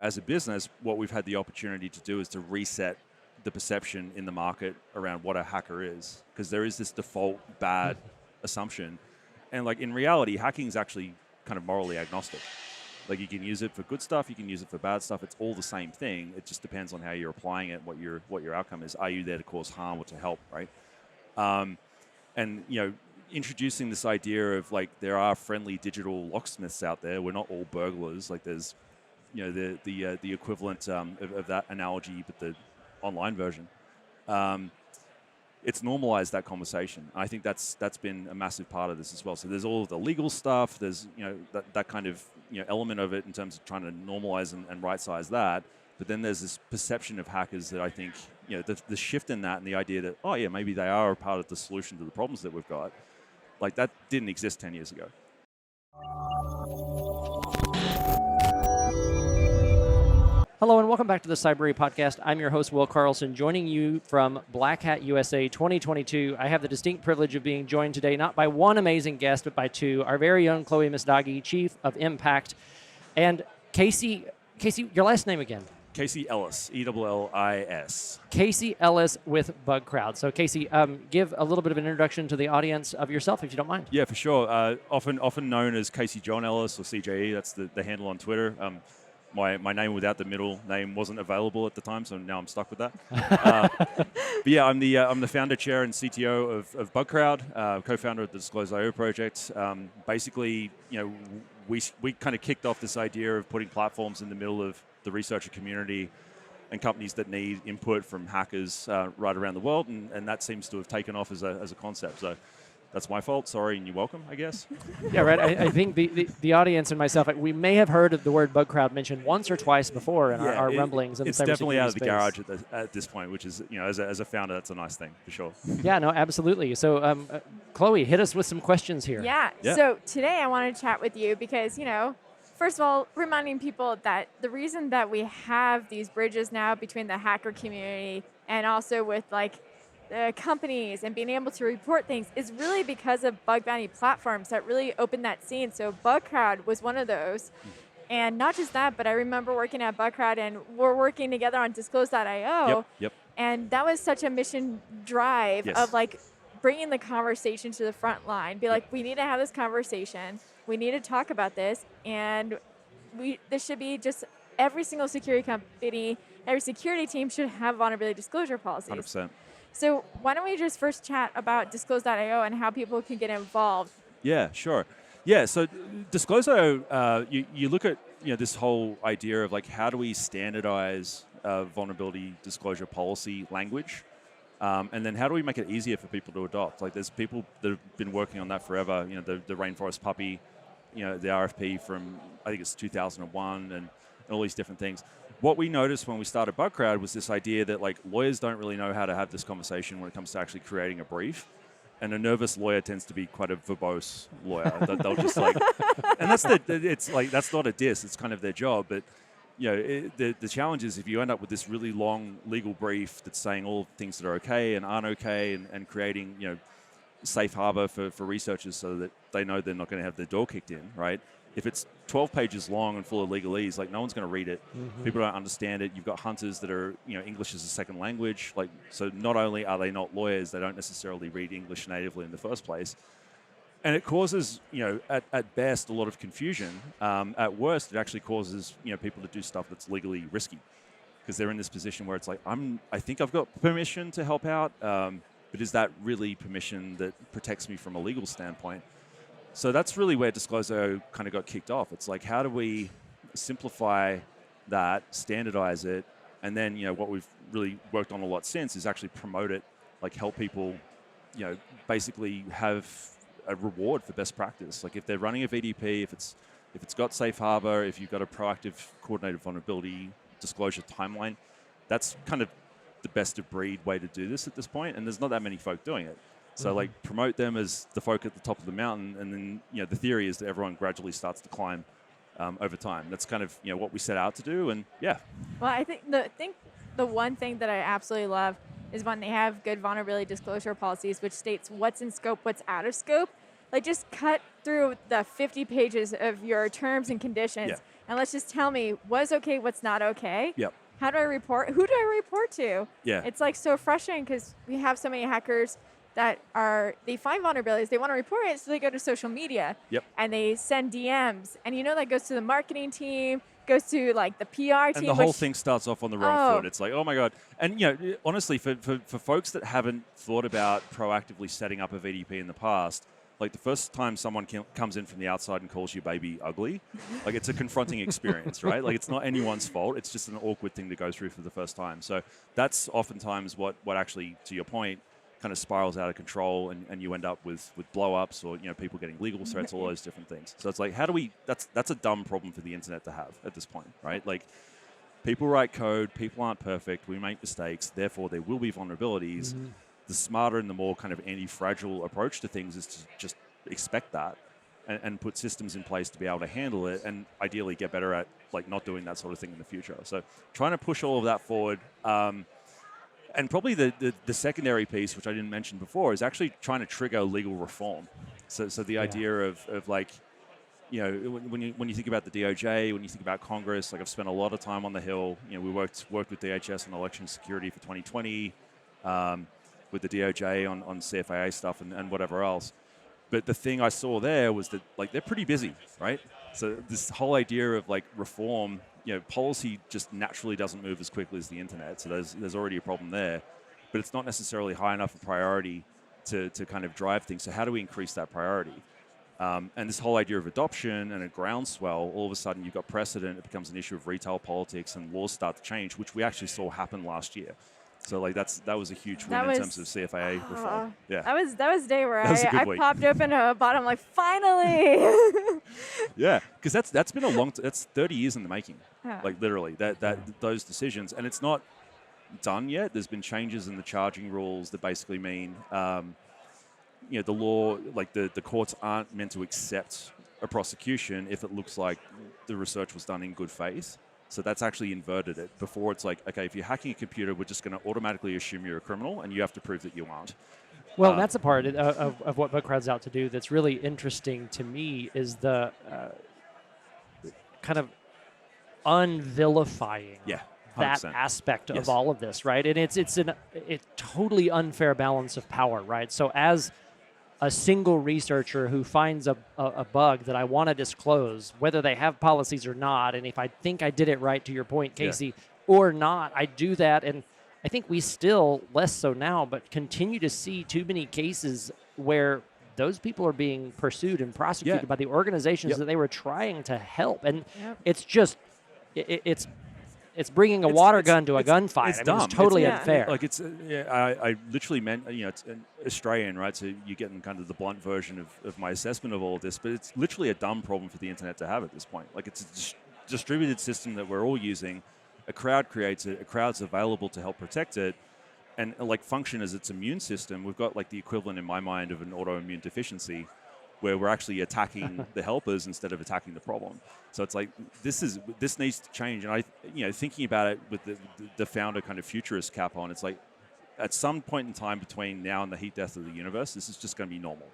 as a business, what we've had the opportunity to do is to reset the perception in the market around what a hacker is, because there is this default bad assumption, and like in reality, hacking is actually kind of morally agnostic. Like you can use it for good stuff, you can use it for bad stuff. It's all the same thing. It just depends on how you're applying it, what your outcome is. Are you there to cause harm or to help, right? And introducing this idea of like there are friendly digital locksmiths out there. We're not all burglars. Like there's the equivalent of that analogy, but the online version. It's normalized that conversation. I think that's been a massive part of this as well. So there's all of the legal stuff. There's that kind of element of it in terms of trying to normalize and right-size that. But then there's this perception of hackers that I think the shift in that and the idea that maybe they are a part of the solution to the problems that we've got. Like that didn't exist 10 years ago. Hello and welcome back to the Cybrary podcast. I'm your host, Will Carlson, joining you from Black Hat USA 2022. I have the distinct privilege of being joined today not by one amazing guest, but by two. Our very own Chloe Misdagi, Chief of Impact, and Casey, your last name again? Casey Ellis, E-L-L-I-S. Casey Ellis with Bugcrowd. So Casey, give a little bit of an introduction to the audience of yourself, if you don't mind. Yeah, for sure. Often known as Casey John Ellis or CJE. That's the handle on Twitter. My name without the middle name wasn't available at the time, so now I'm stuck with that. But yeah, I'm the founder, chair, and CTO of Bugcrowd, co-founder of the Disclose.io project. Basically, we kind of kicked off this idea of putting platforms in the middle of the researcher community and companies that need input from hackers right around the world, and that seems to have taken off as a concept. So that's my fault. Sorry, and you're welcome, I guess. Yeah, right. I think the audience and myself, we may have heard of the word Bugcrowd mentioned once or twice before in our rumblings. It's definitely out of the garage at this point, which is, as a founder, that's a nice thing, for sure. Yeah, no, absolutely. So, Chloe, hit us with some questions here. Yeah. So today I want to chat with you because, first of all, reminding people that the reason that we have these bridges now between the hacker community and also with the companies and being able to report things is really because of bug bounty platforms that really opened that scene. So Bugcrowd was one of those. And not just that, but I remember working at Bugcrowd and we're working together on Disclose.io. Yep. And that was such a mission drive of bringing the conversation to the front line. Be like, we need to have this conversation. We need to talk about this. And this should be just every single security company, every security team should have vulnerability disclosure policies. 100%. So why don't we just first chat about Disclose.io and how people can get involved? Yeah, sure. Yeah, so Disclose.io, you look at this whole idea of how do we standardize vulnerability disclosure policy language, and then how do we make it easier for people to adopt? There's people that have been working on that forever. The Rainforest Puppy, the RFP from I think it's 2001, and all these different things. What we noticed when we started Bugcrowd was this idea that lawyers don't really know how to have this conversation when it comes to actually creating a brief. And a nervous lawyer tends to be quite a verbose lawyer. They'll just and that's not a diss. It's kind of their job. But the challenge is if you end up with this really long legal brief that's saying all things that are okay and aren't okay, and creating safe harbor for researchers so that they know they're not going to have their door kicked in, right? If it's 12 pages long and full of legalese, no one's going to read it. Mm-hmm. People don't understand it. You've got hunters that are, English as a second language. So not only are they not lawyers, they don't necessarily read English natively in the first place. And it causes, at best, a lot of confusion. At worst, it actually causes, people to do stuff that's legally risky because they're in this position where it's I think I've got permission to help out, but is that really permission that protects me from a legal standpoint? So that's really where Disclose.io kind of got kicked off. It's how do we simplify that, standardize it, and then what we've really worked on a lot since is actually promote it, help people, basically have a reward for best practice. If they're running a VDP, if it's got safe harbor, if you've got a proactive, coordinated vulnerability disclosure timeline, that's kind of the best of breed way to do this at this point, and there's not that many folk doing it. So promote them as the folk at the top of the mountain, and then the theory is that everyone gradually starts to climb over time. That's kind of what we set out to do, and yeah. Well, I think the one thing that I absolutely love is when they have good vulnerability disclosure policies, which states what's in scope, what's out of scope. Just cut through the 50 pages of your terms and conditions and let's just tell me what's okay, what's not okay. Yep. How do I report? Who do I report to? Yeah. It's like so frustrating because we have so many hackers that they find vulnerabilities, they want to report it, so they go to social media. Yep. And they send DMs. And that goes to the marketing team, goes to like the PR team. And the whole thing starts off on the wrong foot. It's like, oh my God. And honestly, for folks that haven't thought about proactively setting up a VDP in the past, like the first time someone comes in from the outside and calls you baby ugly, like it's a confronting experience, right? Like it's not anyone's fault. It's just an awkward thing to go through for the first time. So that's oftentimes what actually, to your point, kind of spirals out of control, and you end up with blow-ups or people getting legal threats, all those different things. So it's like, how do we? That's a dumb problem for the internet to have at this point, right? Like people write code, people aren't perfect, we make mistakes, therefore there will be vulnerabilities. Mm-hmm. The smarter and the more kind of anti-fragile approach to things is to just expect that and put systems in place to be able to handle it, and ideally get better at like not doing that sort of thing in the future. So trying to push all of that forward. And probably the secondary piece, which I didn't mention before, is actually trying to trigger legal reform. So the idea of like, when you think about the DOJ, when you think about Congress, like I've spent a lot of time on the Hill. We worked with DHS on election security for 2020, with the DOJ on CFAA stuff and whatever else. But the thing I saw there was that like they're pretty busy, right? So this whole idea of like reform, policy just naturally doesn't move as quickly as the internet. So there's already a problem there, but it's not necessarily high enough a priority to kind of drive things. So how do we increase that priority? And this whole idea of adoption and a groundswell, all of a sudden you've got precedent, it becomes an issue of retail politics, and laws start to change, which we actually saw happen last year. So like that was a huge win in terms of CFAA reform. Yeah. That was the day where I popped open a bottom like finally. Yeah, because that's been that's 30 years in the making. Yeah. Like literally those decisions, and it's not done yet. There's been changes in the charging rules that basically mean the law, like the courts aren't meant to accept a prosecution if it looks like the research was done in good faith. So that's actually inverted it. Before it's like, okay, if you're hacking a computer, we're just going to automatically assume you're a criminal, and you have to prove that you aren't. Well, that's a part of what Bugcrowd's out to do that's really interesting to me is the kind of unvilifying that aspect of all of this, right? And it's a totally unfair balance of power, right? So as a single researcher who finds a bug that I want to disclose, whether they have policies or not, and if I think I did it right, to your point, Casey, or not, I do that. And I think we still, less so now, but continue to see too many cases where those people are being pursued and prosecuted by the organizations that they were trying to help. And it's just, it's bringing a water gun to a gunfight. It's dumb. It's totally unfair. Like I literally meant, it's an Australian, right? So you're getting kind of the blunt version of my assessment of all of this, but it's literally a dumb problem for the internet to have at this point. Like it's a distributed system that we're all using. A crowd creates it. A crowd's available to help protect it, and like function as its immune system. We've got like the equivalent in my mind of an autoimmune deficiency, where we're actually attacking the helpers instead of attacking the problem. So it's like this needs to change. And thinking about it with the founder kind of futurist cap on, it's like at some point in time between now and the heat death of the universe, this is just going to be normal,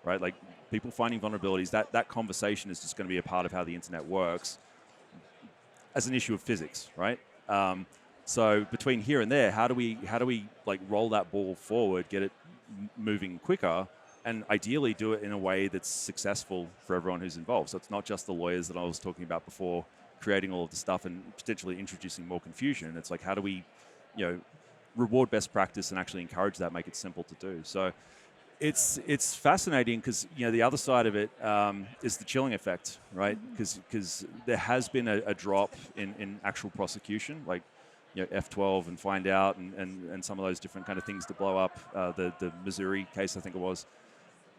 right? Like people finding vulnerabilities, that conversation is just going to be a part of how the internet works as an issue of physics, right? So between here and there, how do we like roll that ball forward, get it moving quicker, and ideally do it in a way that's successful for everyone who's involved. So it's not just the lawyers that I was talking about before creating all of the stuff and potentially introducing more confusion. It's like, how do we, reward best practice and actually encourage that, make it simple to do. So it's fascinating because, the other side of it is the chilling effect, right? Because there has been a drop in actual prosecution, like, F12 and Find Out and some of those different kind of things to blow up. The Missouri case, I think it was.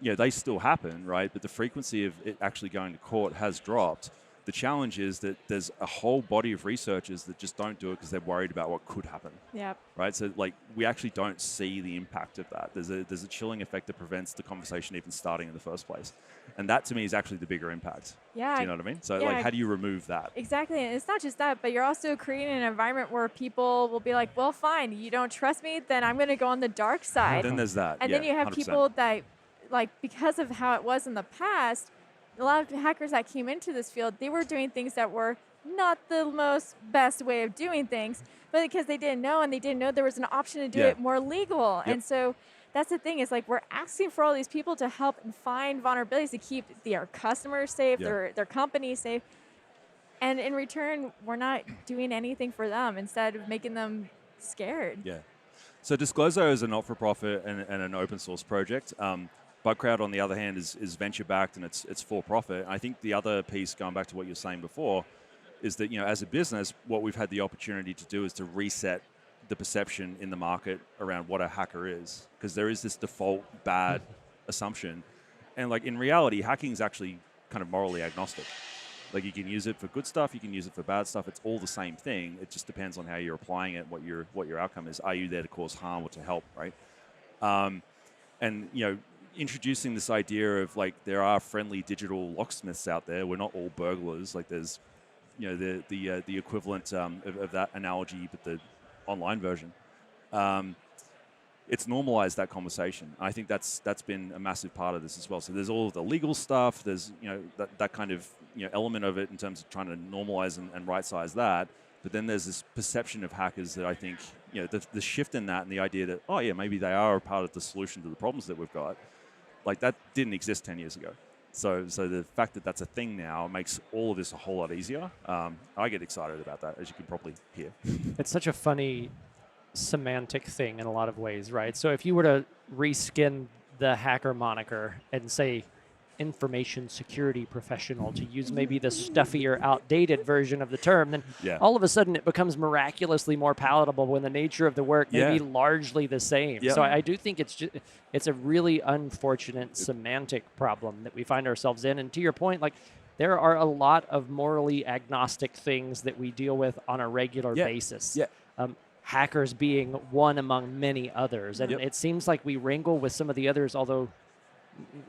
They still happen, right? But the frequency of it actually going to court has dropped. The challenge is that there's a whole body of researchers that just don't do it because they're worried about what could happen. Yep. Right? So, like, we actually don't see the impact of that. There's a chilling effect that prevents the conversation even starting in the first place. And that, to me, is actually the bigger impact. Yeah. Do you know what I mean? So, like, how do you remove that? Exactly. And it's not just that, but you're also creating an environment where people will be like, well, fine, you don't trust me, then I'm going to go on the dark side. Then there's that. And then you have 100%. people that, like, because of how it was in the past, a lot of hackers that came into this field, they were doing things that were not the most best way of doing things, but because they didn't know and they didn't know there was an option to do Yeah. it more legal. Yep. And so that's the thing, is like we're asking for all these people to help and find vulnerabilities to keep their customers safe, Yeah. their companies safe. And in return, we're not doing anything for them, instead of making them scared. Yeah. So Disclosure is a not-for-profit and an open source project. Bugcrowd, on the other hand, is venture-backed and it's for-profit. I think the other piece, going back to what you were saying before, is that, as a business, what we've had the opportunity to do is to reset the perception in the market around what a hacker is, because there is this default bad assumption, and like in reality, hacking is actually kind of morally agnostic. Like you can use it for good stuff, you can use it for bad stuff. It's all the same thing. It just depends on how you're applying it, what your outcome is. Are you there to cause harm or to help, right? And introducing this idea of like there are friendly digital locksmiths out there. We're not all burglars. Like there's the equivalent of that analogy, but the online version. It's normalized that conversation. I think that's been a massive part of this as well. So there's all of the legal stuff. There's that kind of element of it in terms of trying to normalize and right-size that. But then there's this perception of hackers that I think the shift in that and the idea that maybe they are a part of the solution to the problems that we've got. Like that didn't exist 10 years ago. So the fact that that's a thing now makes all of this a whole lot easier. I get excited about that, as you can probably hear. It's such a funny semantic thing in a lot of ways, right? So if you were to reskin the hacker moniker and say information security professional, to use maybe the stuffier, outdated version of the term, then all of a sudden it becomes miraculously more palatable when the nature of the work may be largely the same. So I do think it's a really unfortunate semantic problem that we find ourselves in. And to your point, like there are a lot of morally agnostic things that we deal with on a regular basis. Hackers being one among many others. And it seems like we wrangle with some of the others, although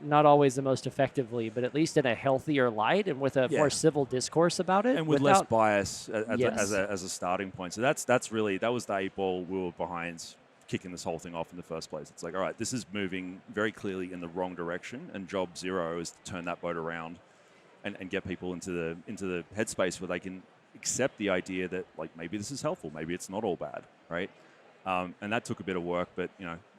not always the most effectively, but at least in a healthier light and with a more civil discourse about it. And with less bias as a starting point. So that was the 8 ball we were behind kicking this whole thing off in the first place. It's like, all right, this is moving very clearly in the wrong direction, and job zero is to turn that boat around and get people into the headspace where they can accept the idea that like maybe this is helpful, maybe it's not all bad, right? And that took a bit of work, but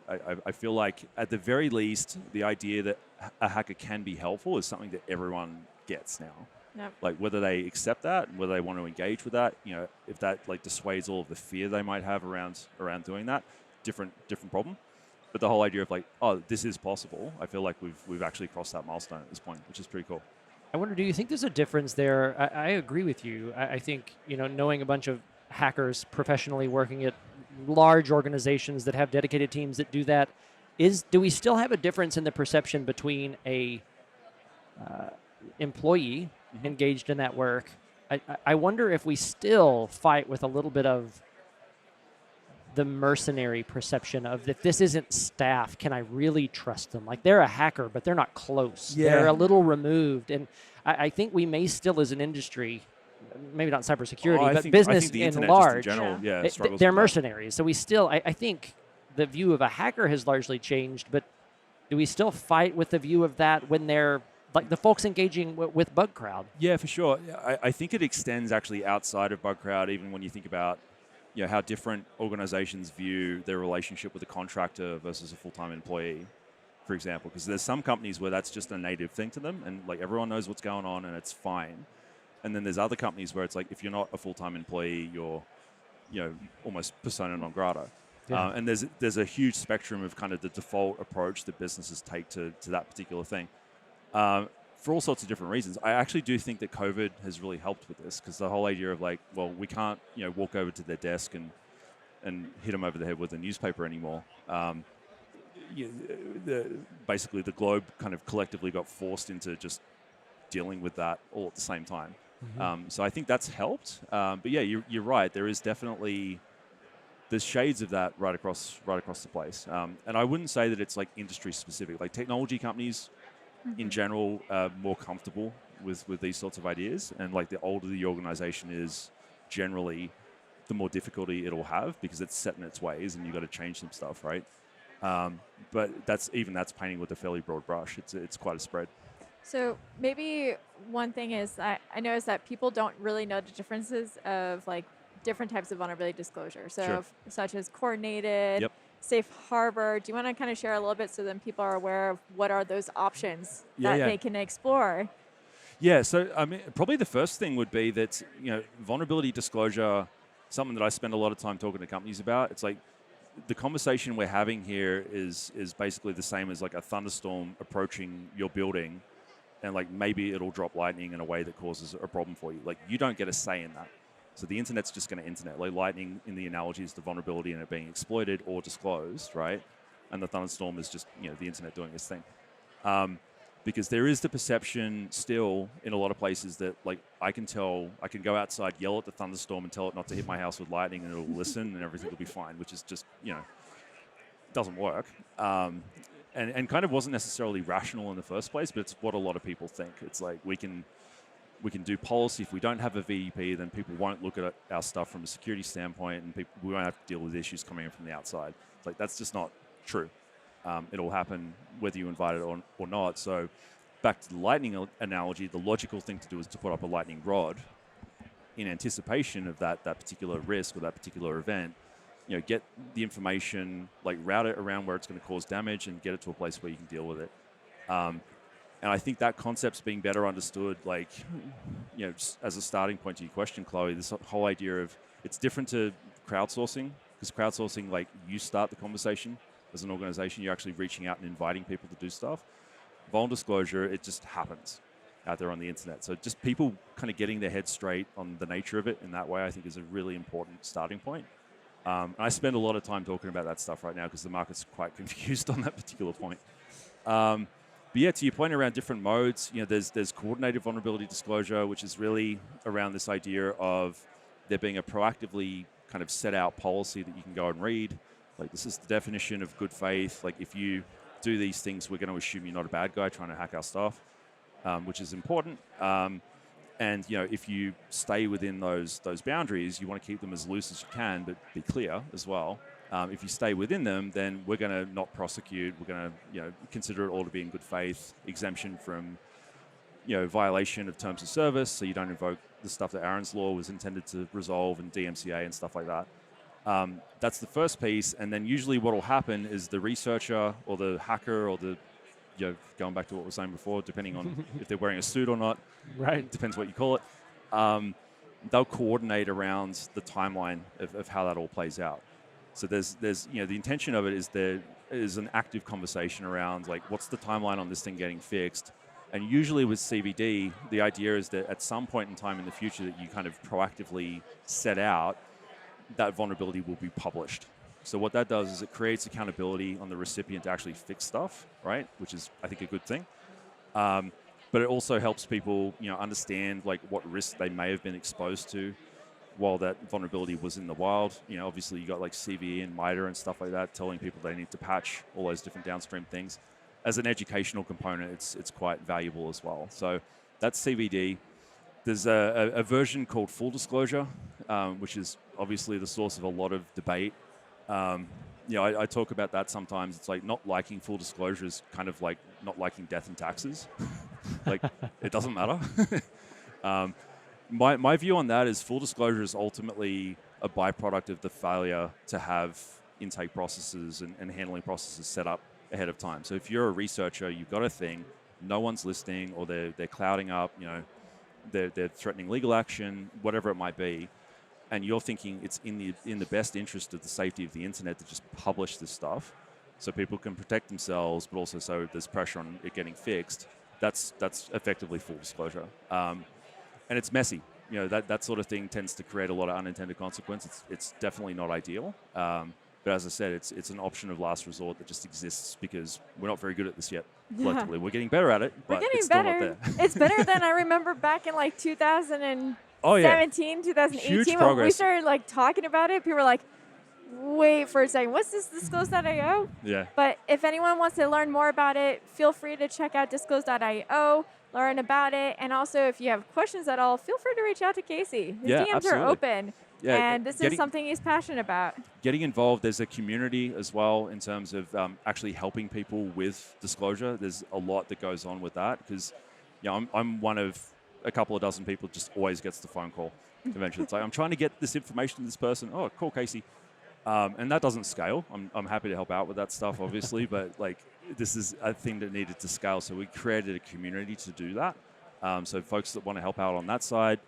I feel like at the very least, the idea that a hacker can be helpful is something that everyone gets now. Yep. Like whether they accept that, whether they want to engage with that, if that like dissuades all of the fear they might have around doing that, different problem. But the whole idea of like, oh, this is possible, I feel like we've actually crossed that milestone at this point, which is pretty cool. I wonder, do you think there's a difference there? I agree with you. I think, knowing a bunch of hackers professionally working at large organizations that have dedicated teams that do that, do we still have a difference in the perception between a employee engaged in that work? I wonder if we still fight with a little bit of the mercenary perception of, if this isn't staff, can I really trust them? Like they're a hacker, but they're not close. They're a little removed. And I think we may still, as an industry, maybe not cybersecurity, but business in large, in general, struggles they're with mercenaries. So we still, I think the view of a hacker has largely changed, but do we still fight with the view of that when they're like the folks engaging with Bugcrowd? Yeah, for sure. I think it extends actually outside of Bugcrowd, even when you think about how different organizations view their relationship with a contractor versus a full-time employee, for example. Because there's some companies where that's just a native thing to them, and like everyone knows what's going on and it's fine. And then there's other companies where it's like, if you're not a full-time employee, you're almost persona non grata. Yeah. And there's a huge spectrum of kind of the default approach that businesses take to that particular thing. For all sorts of different reasons. I actually do think that COVID has really helped with this, because the whole idea of like, well, we can't walk over to their desk and hit them over the head with a newspaper anymore. Basically, the globe kind of collectively got forced into just dealing with that all at the same time. Mm-hmm. So I think that's helped. But yeah, you're right. There is definitely there's shades of that right across the place. And I wouldn't say that it's like industry specific. Like technology companies in general are more comfortable with these sorts of ideas, and like the older the organization is, generally the more difficulty it'll have, because it's set in its ways and you've got to change some stuff, right? But that's painting with a fairly broad brush. It's quite a spread. So maybe one thing is I noticed that people don't really know the differences of like different types of vulnerability disclosure. So Sure. such as coordinated, Yep. safe harbor. Do you want to kind of share a little bit so then people are aware of what are those options Yeah, that yeah. they can explore? Yeah, so I mean, probably the first thing would be that, vulnerability disclosure, something that I spend a lot of time talking to companies about. It's like the conversation we're having here is basically the same as like a thunderstorm approaching your building, and like maybe it'll drop lightning in a way that causes a problem for you. Like you don't get a say in that. So the internet's just going to internet. Like lightning in the analogy is the vulnerability in it being exploited or disclosed, right? And the thunderstorm is just the internet doing its thing. Because there is the perception still in a lot of places that like I can go outside, yell at the thunderstorm and tell it not to hit my house with lightning and it'll listen and everything will be fine, which is just, doesn't work. And kind of wasn't necessarily rational in the first place, but it's what a lot of people think. It's like we can do policy. If we don't have a VEP, then people won't look at our stuff from a security standpoint and we won't have to deal with issues coming in from the outside. It's like that's just not true. It'll happen whether you invite it or not. So back to the lightning analogy, the logical thing to do is to put up a lightning rod in anticipation of that particular risk or that particular event. Get the information, like route it around where it's going to cause damage and get it to a place where you can deal with it. And I think that concept's being better understood, like, just as a starting point to your question, Chloe, this whole idea of it's different to crowdsourcing, because crowdsourcing, like, you start the conversation as an organization, you're actually reaching out and inviting people to do stuff. Vuln disclosure, it just happens out there on the internet. So just people kind of getting their head straight on the nature of it in that way, I think is a really important starting point. I spend a lot of time talking about that stuff right now because the market's quite confused on that particular point. But yeah, to your point around different modes, there's coordinated vulnerability disclosure, which is really around this idea of there being a proactively kind of set out policy that you can go and read. Like this is the definition of good faith. Like if you do these things, we're going to assume you're not a bad guy trying to hack our stuff, which is important. And if you stay within those boundaries, you want to keep them as loose as you can, but be clear as well. If you stay within them, then we're going to not prosecute. We're going to consider it all to be in good faith. Exemption from violation of terms of service, so you don't invoke the stuff that Aaron's law was intended to resolve, and DMCA and stuff like that. That's the first piece, and then usually what will happen is the researcher or the hacker or the going back to what we were saying before, depending on if they're wearing a suit or not, Right. depends what you call it, they'll coordinate around the timeline of how that all plays out. So there's the intention of it is there is an active conversation around like what's the timeline on this thing getting fixed, and usually with CVD, the idea is that at some point in time in the future that you kind of proactively set out that vulnerability will be published. So what that does is it creates accountability on the recipient to actually fix stuff, right? Which is, I think, a good thing. But it also helps people, understand like what risks they may have been exposed to while that vulnerability was in the wild. Obviously you got like CVE and MITRE and stuff like that, telling people they need to patch all those different downstream things. As an educational component, it's quite valuable as well. So that's CVD. There's a version called full disclosure, which is obviously the source of a lot of debate. I talk about that sometimes. It's like not liking full disclosure is kind of like not liking death and taxes. Like, it doesn't matter. My view on that is full disclosure is ultimately a byproduct of the failure to have intake processes and handling processes set up ahead of time. So if you're a researcher, you've got a thing, no one's listening, or they're clouding up, they're threatening legal action, whatever it might be, and you're thinking it's in the best interest of the safety of the internet to just publish this stuff so people can protect themselves, but also so there's pressure on it getting fixed, that's effectively full disclosure. And it's messy. That sort of thing tends to create a lot of unintended consequences. It's definitely not ideal. But as I said, it's an option of last resort that just exists because we're not very good at this yet collectively. We're getting better at it, but it's still not there. It's better than I remember back in like 2017, Huge 2018 when progress. we started like talking about it. People were like, wait for a second, what's this disclose.io? Yeah. But if anyone wants to learn more about it, feel free to check out disclose.io, learn about it, and also if you have questions at all, feel free to reach out to Casey. His DMs absolutely. are open. Yeah, and this is something he's passionate about. Getting involved, there's a community as well in terms of actually helping people with disclosure. There's a lot that goes on with that because I'm one of a couple of dozen people just always gets the phone call convention. It's like, I'm trying to get this information to this person. Oh, call Casey. And that doesn't scale. I'm happy to help out with that stuff, obviously, but like this is a thing that needed to scale. So we created a community to do that. So folks that want to help out on that side,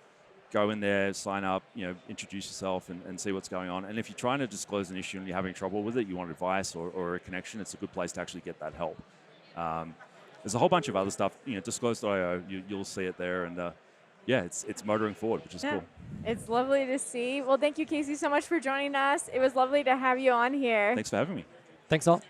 go in there, sign up, introduce yourself and see what's going on. And if you're trying to disclose an issue and you're having trouble with it, you want advice or a connection, it's a good place to actually get that help. There's a whole bunch of other stuff, disclose.io, you'll see it there. And it's motoring forward, which is cool. It's lovely to see. Well, thank you, Casey, so much for joining us. It was lovely to have you on here. Thanks for having me. Thanks all.